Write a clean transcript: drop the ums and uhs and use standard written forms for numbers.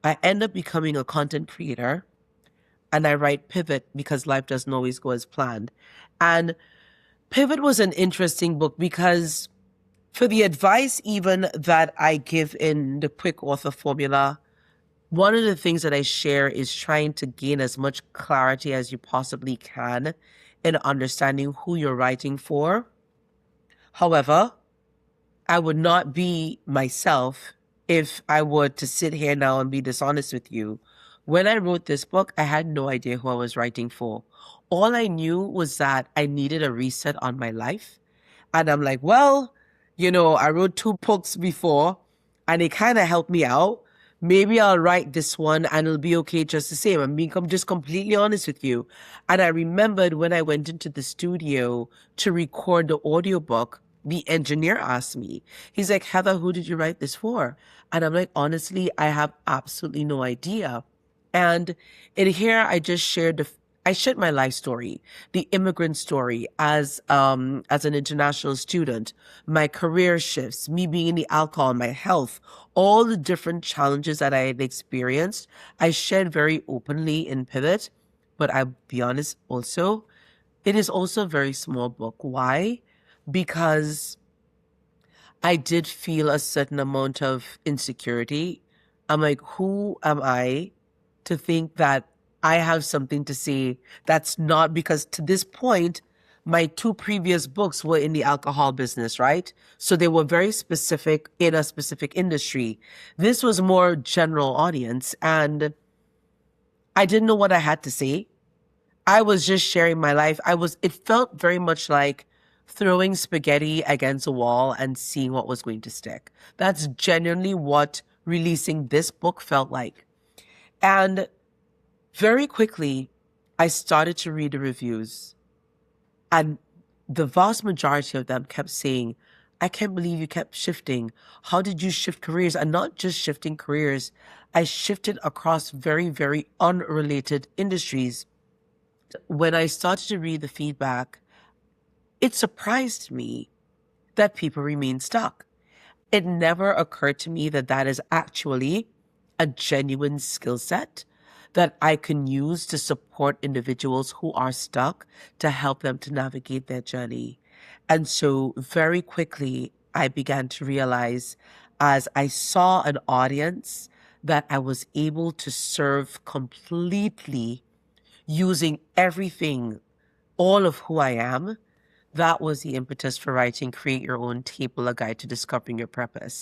I end up becoming a content creator and I write Pivot because life doesn't always go as planned. And Pivot was an interesting book because for the advice even that I give in the quick author formula, one of the things that I share is trying to gain as much clarity as you possibly can in understanding who you're writing for. However, I would not be myself if I were to sit here now and be dishonest with you. When I wrote this book, I had no idea who I was writing for. All I knew was that I needed a reset on my life. And I'm like, well, I wrote two books before and it kind of helped me out. Maybe I'll write this one and it'll be okay just the same. I'm being just completely honest with you. And I remembered when I went into the studio to record the audiobook, the engineer asked me, he's like, Heather, who did you write this for? And I'm like, honestly, I have absolutely no idea. And in here, I shared my life story, the immigrant story as an international student, my career shifts, me being in the alcohol, my health, all the different challenges that I had experienced. I shared very openly in Pivot, but I'll be honest also, it is also a very small book. Why? Because I did feel a certain amount of insecurity. I'm like, who am I to think that I have something to say that's not, because to this point, my two previous books were in the alcohol business, right? So they were very specific in a specific industry. This was more general audience, and I didn't know what I had to say. I was just sharing my life. It felt very much like throwing spaghetti against a wall and seeing what was going to stick. That's genuinely what releasing this book felt like. And very quickly, I started to read the reviews, and the vast majority of them kept saying, I can't believe you kept shifting. How did you shift careers? And not just shifting careers, I shifted across very, very unrelated industries. When I started to read the feedback, it surprised me that people remain stuck. It never occurred to me that that is actually a genuine skill set that I can use to support individuals who are stuck, to help them to navigate their journey. And so very quickly, I began to realize as I saw an audience that I was able to serve completely using everything, all of who I am. That was the impetus for writing Create Your Own Table, a guide to discovering your purpose.